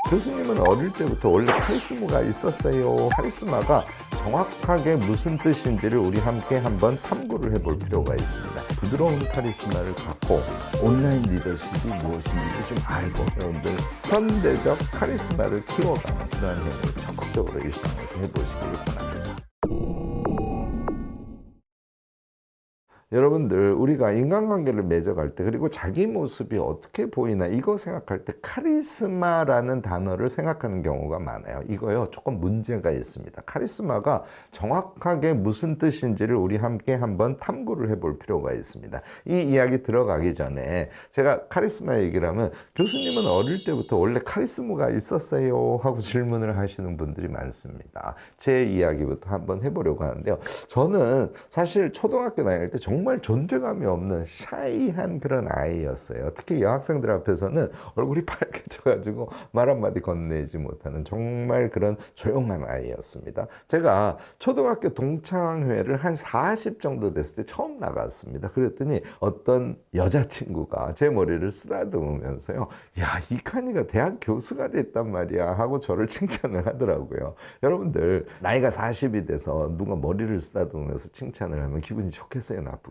교수님은 어릴 때부터 원래 카리스마가 있었어요. 카리스마가 정확하게 무슨 뜻인지를 우리 함께 한번 탐구를 해볼 필요가 있습니다. 부드러운 카리스마를 갖고 온라인 리더십이 무엇인지 좀 알고 여러분들 현대적 카리스마를 키워가는 그러한 행위를 적극적으로 일상에서 해보시길 바랍니다. 여러분들 우리가 인간관계를 맺어갈 때 그리고 자기 모습이 어떻게 보이나 이거 생각할 때 카리스마라는 단어를 생각하는 경우가 많아요. 이거요 조금 문제가 있습니다. 카리스마가 정확하게 무슨 뜻인지를 우리 함께 한번 탐구를 해볼 필요가 있습니다. 이 이야기 들어가기 전에 제가 카리스마 얘기를 하면 교수님은 어릴 때부터 원래 카리스마가 있었어요 하고 질문을 하시는 분들이 많습니다. 제 이야기부터 한번 해보려고 하는데요. 저는 사실 초등학교 다닐 때 정말 존재감이 없는 샤이한 그런 아이였어요. 특히 여학생들 앞에서는 얼굴이 빨개져가지고 말 한마디 건네지 못하는 정말 그런 조용한 아이였습니다. 제가 초등학교 동창회를 한 40 정도 됐을 때 처음 나갔습니다. 그랬더니 어떤 여자친구가 제 머리를 쓰다듬으면서요. 야, 이칸이가 대학 교수가 됐단 말이야 하고 저를 칭찬을 하더라고요. 여러분들 나이가 40이 돼서 누가 머리를 쓰다듬으면서 칭찬을 하면 기분이 좋겠어요? 나쁘겠어요?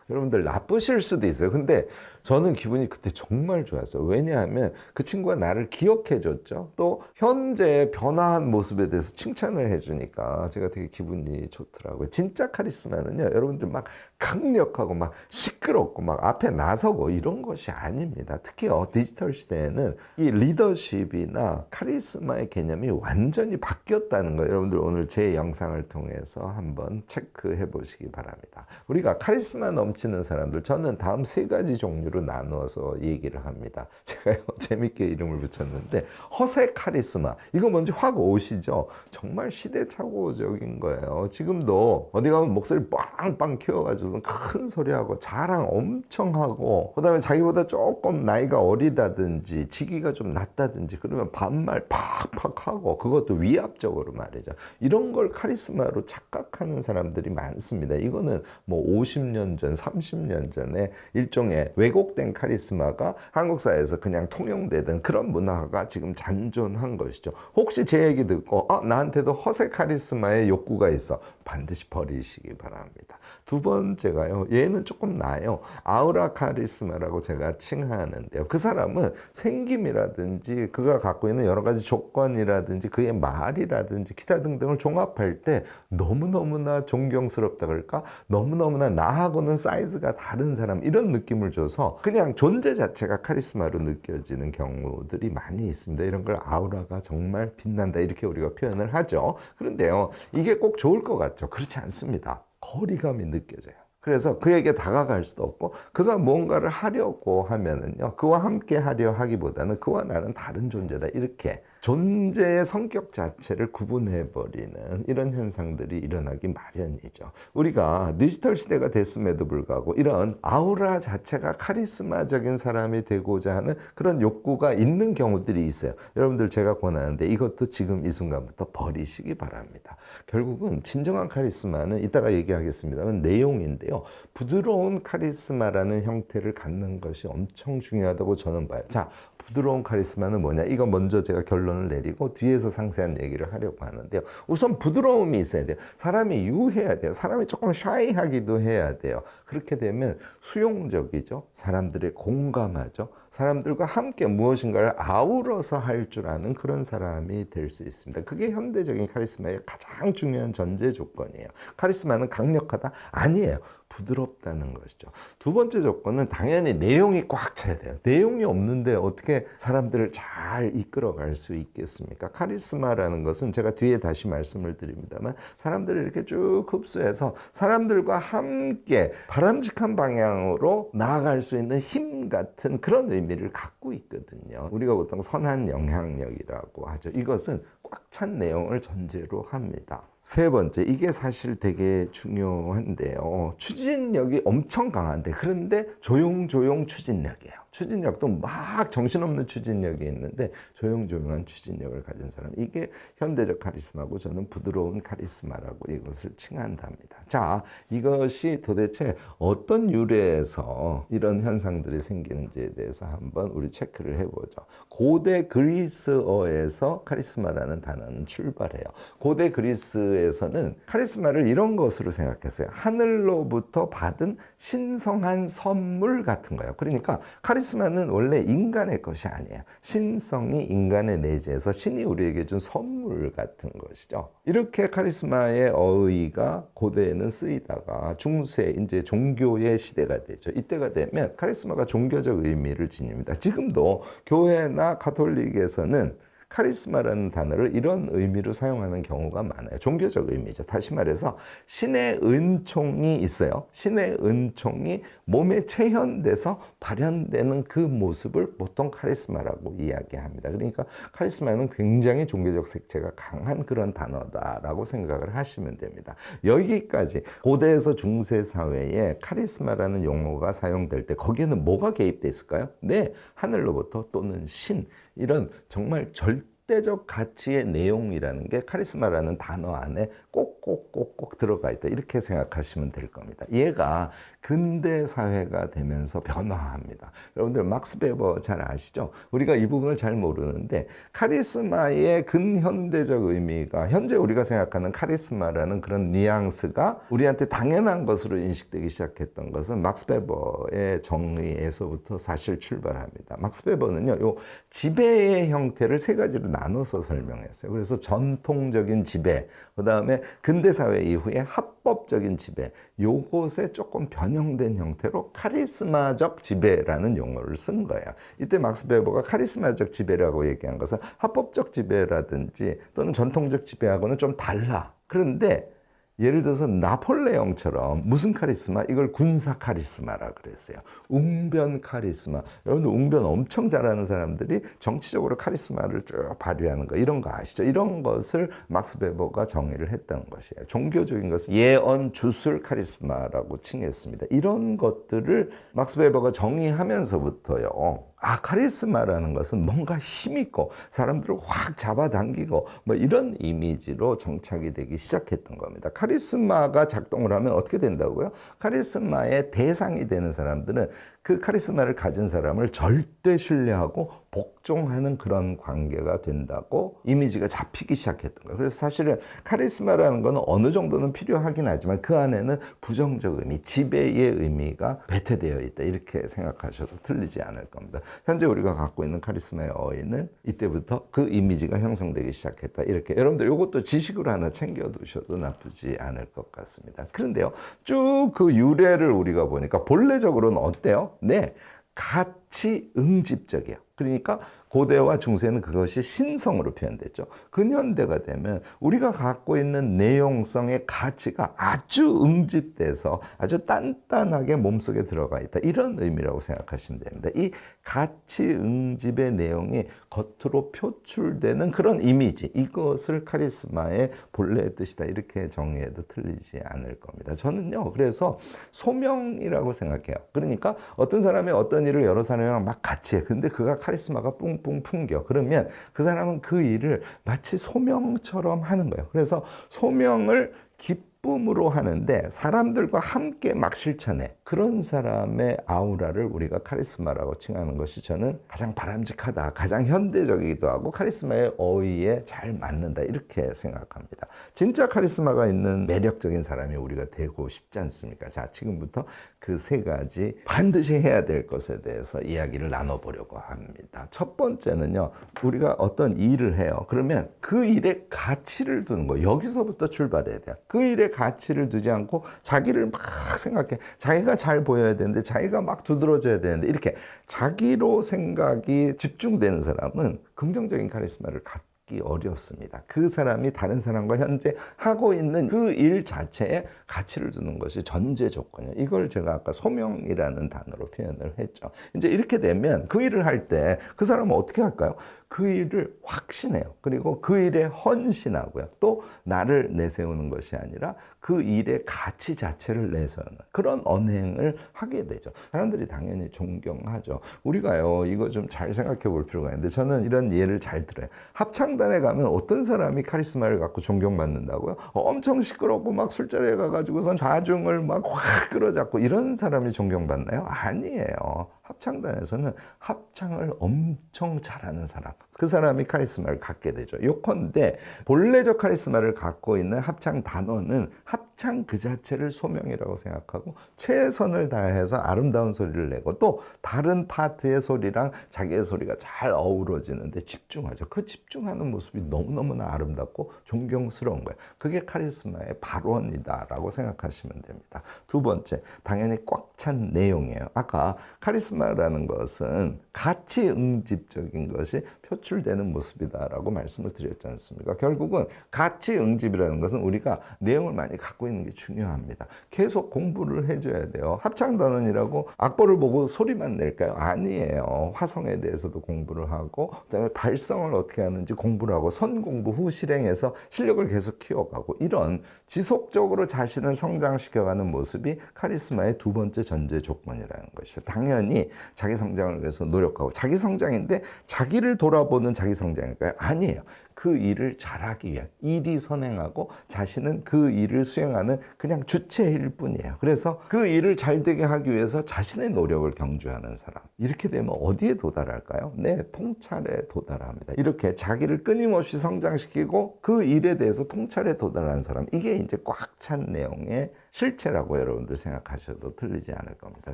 여러분들 나쁘실 수도 있어요. 근데 저는 기분이 그때 정말 좋았어요. 왜냐하면 그 친구가 나를 기억해 줬죠. 또 현재 변화한 모습에 대해서 칭찬을 해주니까 제가 되게 기분이 좋더라고요. 진짜 카리스마는요, 여러분들 막 강력하고 막 시끄럽고 막 앞에 나서고 이런 것이 아닙니다. 특히요 디지털 시대에는 이 리더십이나 카리스마의 개념이 완전히 바뀌었다는 거 여러분들 오늘 제 영상을 통해서 한번 체크해 보시기 바랍니다. 우리가 카리스마 넘치는 사람들, 저는 다음 3가지 종류로 나누어서 얘기를 합니다. 제가요 재밌게 이름을 붙였는데 허세 카리스마, 이거 뭔지 확 오시죠? 정말 시대착오적인 거예요. 지금도 어디 가면 목소리 빵빵 키워가지고 큰 소리하고 자랑 엄청 하고, 그 다음에 자기보다 조금 나이가 어리다든지 직위가 좀 낮다든지 그러면 반말 팍팍 하고, 그것도 위압적으로 말이죠. 이런 걸 카리스마로 착각하는 사람들이 많습니다. 이거는 뭐 50년 전, 30년 전에 일종의 왜곡된 카리스마가 한국 사회에서 그냥 통용되던 그런 문화가 지금 잔존한 것이죠. 혹시 제 얘기 듣고 나한테도 허세 카리스마의 욕구가 있어, 반드시 버리시기 바랍니다. 두 번째가요, 얘는 조금 나아요. 아우라 카리스마라고 제가 칭하는데요. 그 사람은 생김이라든지 그가 갖고 있는 여러 가지 조건이라든지 그의 말이라든지 기타 등등을 종합할 때 너무너무나 존경스럽다 그럴까? 너무너무나 나하고는 사이즈가 다른 사람, 이런 느낌을 줘서 그냥 존재 자체가 카리스마로 느껴지는 경우들이 많이 있습니다. 이런 걸 아우라가 정말 빛난다 이렇게 우리가 표현을 하죠. 그런데요, 이게 꼭 좋을 것 같죠? 그렇지 않습니다. 거리감이 느껴져요. 그래서 그에게 다가갈 수도 없고, 그가 뭔가를 하려고 하면은요, 그와 함께 하려 하기보다는 그와 나는 다른 존재다, 이렇게 존재의 성격 자체를 구분해버리는 이런 현상들이 일어나기 마련이죠. 우리가 디지털 시대가 됐음에도 불구하고 이런 아우라 자체가 카리스마적인 사람이 되고자 하는 그런 욕구가 있는 경우들이 있어요. 여러분들 제가 권하는데 이것도 지금 이 순간부터 버리시기 바랍니다. 결국은 진정한 카리스마는 이따가 얘기하겠습니다만 내용인데요. 부드러운 카리스마라는 형태를 갖는 것이 엄청 중요하다고 저는 봐요. 자, 부드러운 카리스마는 뭐냐? 이거 먼저 제가 결론을 내리고 뒤에서 상세한 얘기를 하려고 하는데요. 우선 부드러움이 있어야 돼요. 사람이 유해야 돼요. 사람이 조금 샤이하기도 해야 돼요. 그렇게 되면 수용적이죠. 사람들의 공감하죠. 사람들과 함께 무엇인가를 아우러서 할 줄 아는 그런 사람이 될 수 있습니다. 그게 현대적인 카리스마의 가장 중요한 전제 조건이에요. 카리스마는 강력하다? 아니에요. 부드럽다는 것이죠. 두 번째 조건은 당연히 내용이 꽉 차야 돼요. 내용이 없는데 어떻게 사람들을 잘 이끌어갈 수 있겠습니까? 카리스마라는 것은 제가 뒤에 다시 말씀을 드립니다만 사람들을 이렇게 쭉 흡수해서 사람들과 함께 바람직한 방향으로 나아갈 수 있는 힘 같은 그런 의미를 갖고 있거든요. 우리가 보통 선한 영향력이라고 하죠. 이것은 꽉 찬 내용을 전제로 합니다. 세 번째, 이게 사실 되게 중요한데요. 추진력이 엄청 강한데, 그런데 조용조용 추진력이에요. 추진력도 막 정신없는 추진력이 있는데 조용조용한 추진력을 가진 사람. 이게 현대적 카리스마고 저는 부드러운 카리스마라고 이것을 칭한답니다. 자, 이것이 도대체 어떤 유래에서 이런 현상들이 생기는지에 대해서 한번 우리 체크를 해보죠. 고대 그리스어에서 카리스마라는 단어는 출발해요. 고대 그리스에서는 카리스마를 이런 것으로 생각했어요. 하늘로부터 받은 신성한 선물 같은 거예요. 그러니까 카리스마는 원래 인간의 것이 아니에요. 신성이 인간의 내재해서 신이 우리에게 준 선물 같은 것이죠. 이렇게 카리스마의 어휘가 고대에는 쓰이다가 중세 이제 종교의 시대가 되죠. 이때가 되면 카리스마가 종교적 의미를 지닙니다. 지금도 교회나 가톨릭에서는 카리스마라는 단어를 이런 의미로 사용하는 경우가 많아요. 종교적 의미죠. 다시 말해서 신의 은총이 있어요. 신의 은총이 몸에 체현돼서 발현되는 그 모습을 보통 카리스마라고 이야기합니다. 그러니까 카리스마는 굉장히 종교적 색채가 강한 그런 단어다라고 생각을 하시면 됩니다. 여기까지 고대에서 중세 사회에 카리스마라는 용어가 사용될 때 거기에는 뭐가 개입돼 있을까요? 네, 하늘로부터 또는 신, 이런 정말 절대적 가치의 내용이라는 게 카리스마라는 단어 안에 꼭꼭꼭꼭 들어가 있다. 이렇게 생각하시면 될 겁니다. 얘가 근대 사회가 되면서 변화합니다. 여러분들 막스 베버 잘 아시죠? 우리가 이 부분을 잘 모르는데 카리스마의 근현대적 의미가 현재 우리가 생각하는 카리스마라는 그런 뉘앙스가 우리한테 당연한 것으로 인식되기 시작했던 것은 막스 베버의 정의에서부터 사실 출발합니다. 막스 베버는요, 요 지배의 형태를 세 가지로 나눠서 설명했어요. 그래서 전통적인 지배, 그 다음에 근대사회 이후에 합법적인 지배, 요것에 조금 변형된 형태로 카리스마적 지배라는 용어를 쓴 거예요. 이때 막스 베버가 카리스마적 지배라고 얘기한 것은 합법적 지배라든지 또는 전통적 지배하고는 좀 달라. 그런데 예를 들어서 나폴레옹처럼 무슨 카리스마? 이걸 군사 카리스마라 그랬어요. 웅변 카리스마. 여러분들 웅변 엄청 잘하는 사람들이 정치적으로 카리스마를 쭉 발휘하는 거, 이런 거 아시죠? 이런 것을 막스 베버가 정의를 했다는 것이에요. 종교적인 것은 예언 주술 카리스마라고 칭했습니다. 이런 것들을 막스 베버가 정의하면서부터요, 카리스마라는 것은 뭔가 힘있고 사람들을 확 잡아당기고 뭐 이런 이미지로 정착이 되기 시작했던 겁니다. 카리스마가 작동을 하면 어떻게 된다고요? 카리스마의 대상이 되는 사람들은 그 카리스마를 가진 사람을 절대 신뢰하고 복종하는 그런 관계가 된다고 이미지가 잡히기 시작했던 거예요. 그래서 사실은 카리스마라는 건 어느 정도는 필요하긴 하지만 그 안에는 부정적 의미, 지배의 의미가 배태되어 있다. 이렇게 생각하셔도 틀리지 않을 겁니다. 현재 우리가 갖고 있는 카리스마의 어휘는 이때부터 그 이미지가 형성되기 시작했다. 이렇게 여러분들 이것도 지식으로 하나 챙겨두셔도 나쁘지 않을 것 같습니다. 그런데요, 쭉 그 유래를 우리가 보니까 본래적으로는 어때요? 네, 가치 응집적이에요. 그러니까 고대와 중세는 그것이 신성으로 표현됐죠. 근현대가 되면 우리가 갖고 있는 내용성의 가치가 아주 응집돼서 아주 단단하게 몸속에 들어가 있다. 이런 의미라고 생각하시면 됩니다. 이 가치 응집의 내용이 겉으로 표출되는 그런 이미지, 이것을 카리스마의 본래의 뜻이다. 이렇게 정의해도 틀리지 않을 겁니다. 저는요, 그래서 소명이라고 생각해요. 그러니까 어떤 사람이 어떤 일을 여러 사람이랑 막 같이 해. 근데 그가 카리스마가 뿡뿡 풍겨. 그러면 그 사람은 그 일을 마치 소명처럼 하는 거예요. 그래서 소명을 기쁨으로 하는데 사람들과 함께 막 실천해. 그런 사람의 아우라를 우리가 카리스마라고 칭하는 것이 저는 가장 바람직하다. 가장 현대적이기도 하고 카리스마의 어휘에 잘 맞는다. 이렇게 생각합니다. 진짜 카리스마가 있는 매력적인 사람이 우리가 되고 싶지 않습니까? 자, 지금부터 그 세 가지 반드시 해야 될 것에 대해서 이야기를 나눠보려고 합니다. 첫 번째는요, 우리가 어떤 일을 해요. 그러면 그 일에 가치를 두는 거예요. 여기서부터 출발해야 돼요. 그 일에 가치를 두지 않고 자기를 막 생각해. 자기가 잘 보여야 되는데 자기가 막 두드러져야 되는데 이렇게 자기로 생각이 집중되는 사람은 긍정적인 카리스마를 갖기 어렵습니다. 그 사람이 다른 사람과 현재 하고 있는 그 일 자체에 가치를 두는 것이 전제 조건이에요. 이걸 제가 아까 소명이라는 단어로 표현을 했죠. 이제 이렇게 되면 그 일을 할 때 그 사람은 어떻게 할까요? 그 일을 확신해요. 그리고 그 일에 헌신하고요. 또 나를 내세우는 것이 아니라 그 일의 가치 자체를 내세우는 그런 언행을 하게 되죠. 사람들이 당연히 존경하죠. 우리가요, 이거 좀 잘 생각해 볼 필요가 있는데, 저는 이런 예를 잘 들어요. 합창단에 가면 어떤 사람이 카리스마를 갖고 존경받는다고요? 엄청 시끄럽고 막 술자리에 가가지고선 좌중을 막 확 끌어잡고 이런 사람이 존경받나요? 아니에요. 합창단에서는 합창을 엄청 잘하는 사람, 그 사람이 카리스마를 갖게 되죠. 요컨대 본래적 카리스마를 갖고 있는 합창 단원은 합창 그 자체를 소명이라고 생각하고 최선을 다해서 아름다운 소리를 내고 또 다른 파트의 소리랑 자기의 소리가 잘 어우러지는데 집중하죠. 그 집중하는 모습이 너무너무나 아름답고 존경스러운 거예요. 그게 카리스마의 발원이다라고 생각하시면 됩니다. 두 번째, 당연히 꽉 찬 내용이에요. 아까 카리스마라는 것은 가치 응집적인 것이 표출되는 모습이다라고 말씀을 드렸지 않습니까? 결국은 가치 응집이라는 것은 우리가 내용을 많이 갖고 있는 게 중요합니다. 계속 공부를 해줘야 돼요. 합창단원이라고 악보를 보고 소리만 낼까요? 아니에요. 화성에 대해서도 공부를 하고, 그다음에 발성을 어떻게 하는지 공부를 하고, 선공부 후 실행해서 실력을 계속 키워가고, 이런 지속적으로 자신을 성장시켜가는 모습이 카리스마의 두 번째 전제 조건이라는 것이죠. 당연히 자기 성장을 위해서 노력하고, 자기 성장인데 자기를 돌아보는 자기 성장일까요? 아니에요. 그 일을 잘하기 위한, 일이 선행하고 자신은 그 일을 수행하는 그냥 주체일 뿐이에요. 그래서 그 일을 잘 되게 하기 위해서 자신의 노력을 경주하는 사람, 이렇게 되면 어디에 도달할까요? 네, 통찰에 도달합니다. 이렇게 자기를 끊임없이 성장시키고 그 일에 대해서 통찰에 도달하는 사람, 이게 이제 꽉 찬 내용의 실체라고 여러분들 생각하셔도 틀리지 않을 겁니다.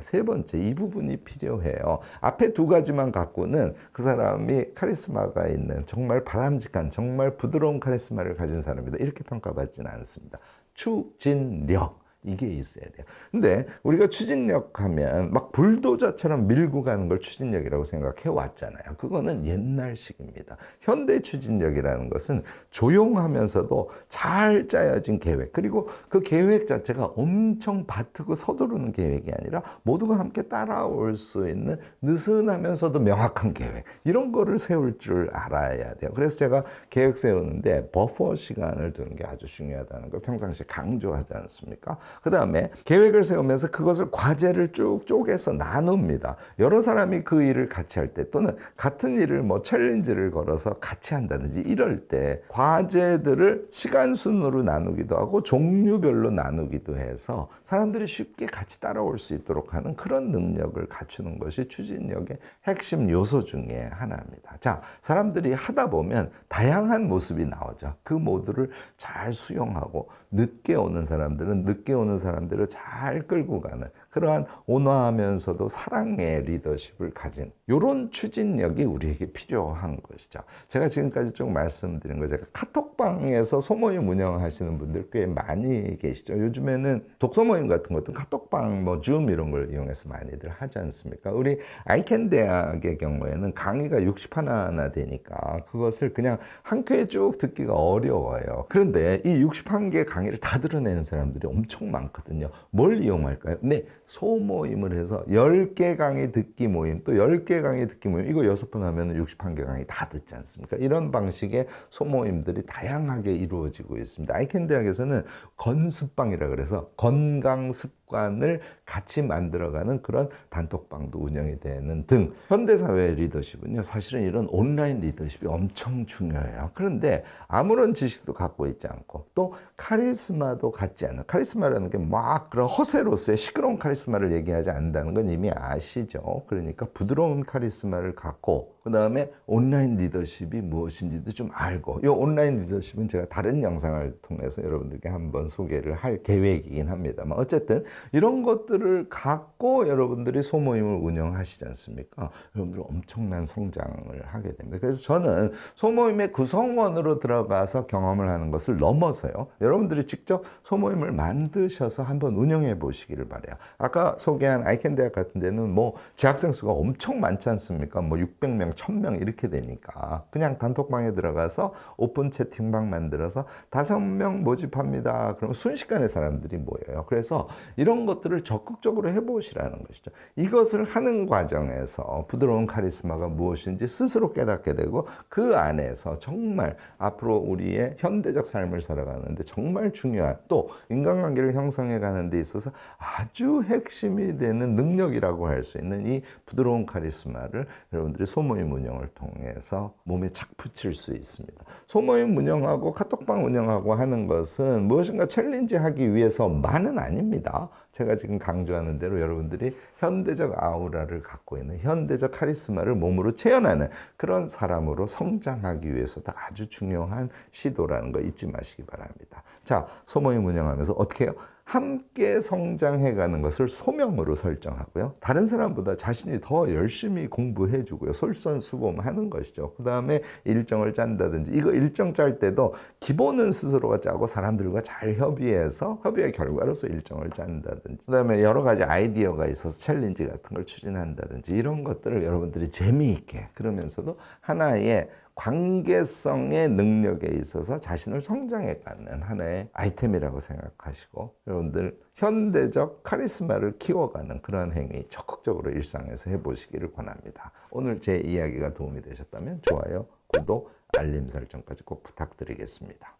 세 번째, 이 부분이 필요해요. 앞에 두 가지만 갖고는 그 사람이 카리스마가 있는 정말 바람직한, 정말 부드러운 카리스마를 가진 사람이다, 이렇게 평가받지는 않습니다. 추진력, 이게 있어야 돼요. 근데 우리가 추진력 하면 막 불도저처럼 밀고 가는 걸 추진력이라고 생각해 왔잖아요. 그거는 옛날식입니다. 현대 추진력이라는 것은 조용하면서도 잘 짜여진 계획, 그리고 그 계획 자체가 엄청 바트고 서두르는 계획이 아니라 모두가 함께 따라올 수 있는 느슨하면서도 명확한 계획, 이런 거를 세울 줄 알아야 돼요. 그래서 제가 계획 세우는데 버퍼 시간을 두는 게 아주 중요하다는 걸 평상시에 강조하지 않습니까? 그 다음에 계획을 세우면서 그것을 과제를 쭉 쪼개서 나눕니다. 여러 사람이 그 일을 같이 할 때, 또는 같은 일을 뭐 챌린지를 걸어서 같이 한다든지 이럴 때 과제들을 시간 순으로 나누기도 하고 종류별로 나누기도 해서 사람들이 쉽게 같이 따라올 수 있도록 하는 그런 능력을 갖추는 것이 추진력의 핵심 요소 중에 하나입니다. 자, 사람들이 하다 보면 다양한 모습이 나오죠. 그 모두를 잘 수용하고, 늦게 오는 사람들은 늦게 오는 사람들을 잘 끌고 가는 그러한 온화하면서도 사랑의 리더십을 가진 이런 추진력이 우리에게 필요한 것이죠. 제가 지금까지 쭉 말씀드린 거, 제가 카톡방에서 소모임 운영하시는 분들 꽤 많이 계시죠. 요즘에는 독서 모임 같은 것도 카톡방, 뭐 줌 이런 걸 이용해서 많이들 하지 않습니까? 우리 아이캔 대학의 경우에는 강의가 61나 되니까 그것을 그냥 한 큐에 쭉 듣기가 어려워요. 그런데 이 61개 강의를 다 들어내는 사람들이 엄청 많거든요. 뭘 이용할까요? 네, 소모임을 해서 10개 강의 듣기 모임, 또 10개 강의 듣기 모임, 이거 6번 하면 61개 강의 다 듣지 않습니까? 이런 방식의 소모임들이 다양하게 이루어지고 있습니다. 아이캔 대학에서는 건습방이라 그래서 건강 습관을 같이 만들어가는 그런 단톡방도 운영이 되는 등, 현대사회의 리더십은요, 사실은 이런 온라인 리더십이 엄청 중요해요. 그런데 아무런 지식도 갖고 있지 않고 또 카리스마도 갖지 않는, 카리스마라는 게 막 그런 허세로서의 시끄러운 카리스마를 얘기하지 않는다는 건 이미 아시죠. 그러니까 부드러운 카리스마를 갖고, 그 다음에 온라인 리더십이 무엇인지도 좀 알고, 이 온라인 리더십은 제가 다른 영상을 통해서 여러분들께 한번 소개를 할 계획이긴 합니다만, 어쨌든 이런 것들을 갖고 여러분들이 소모임을 운영하시지 않습니까? 여러분들 엄청난 성장을 하게 됩니다. 그래서 저는 소모임의 구성원으로 들어가서 경험을 하는 것을 넘어서요, 여러분들이 직접 소모임을 만드셔서 한번 운영해 보시기를 바라요. 아까 소개한 아이캔 대학 같은 데는 뭐 재학생 수가 엄청 많지 않습니까? 뭐 600명, 1000명 이렇게 되니까 그냥 단톡방에 들어가서 오픈 채팅방 만들어서 5명 모집합니다. 그럼 순식간에 사람들이 모여요. 그래서 이런 이런 것들을 적극적으로 해보시라는 것이죠. 이것을 하는 과정에서 부드러운 카리스마가 무엇인지 스스로 깨닫게 되고 그 안에서 정말 앞으로 우리의 현대적 삶을 살아가는데 정말 중요한 또 인간관계를 형성해 가는 데 있어서 아주 핵심이 되는 능력이라고 할 수 있는 이 부드러운 카리스마를 여러분들이 소모임 운영을 통해서 몸에 착 붙일 수 있습니다. 소모임 운영하고 카톡방 운영하고 하는 것은 무엇인가 챌린지하기 위해서만은 아닙니다. 제가 지금 강조하는 대로 여러분들이 현대적 아우라를 갖고 있는 현대적 카리스마를 몸으로 체현하는 그런 사람으로 성장하기 위해서도 아주 중요한 시도라는 거 잊지 마시기 바랍니다. 자, 소모임 운영하면서 어떻게 해요? 함께 성장해가는 것을 소명으로 설정하고요. 다른 사람보다 자신이 더 열심히 공부해주고요. 솔선수범하는 것이죠. 그 다음에 일정을 짠다든지 이거 일정 짤 때도 기본은 스스로가 짜고 사람들과 잘 협의해서 협의의 결과로서 일정을 짠다든지 그 다음에 여러 가지 아이디어가 있어서 챌린지 같은 걸 추진한다든지 이런 것들을 여러분들이 재미있게 그러면서도 하나의 관계성의 능력에 있어서 자신을 성장해가는 하나의 아이템이라고 생각하시고 여러분들 현대적 카리스마를 키워가는 그런 행위 적극적으로 일상에서 해보시기를 권합니다. 오늘 제 이야기가 도움이 되셨다면 좋아요, 구독, 알림 설정까지 꼭 부탁드리겠습니다.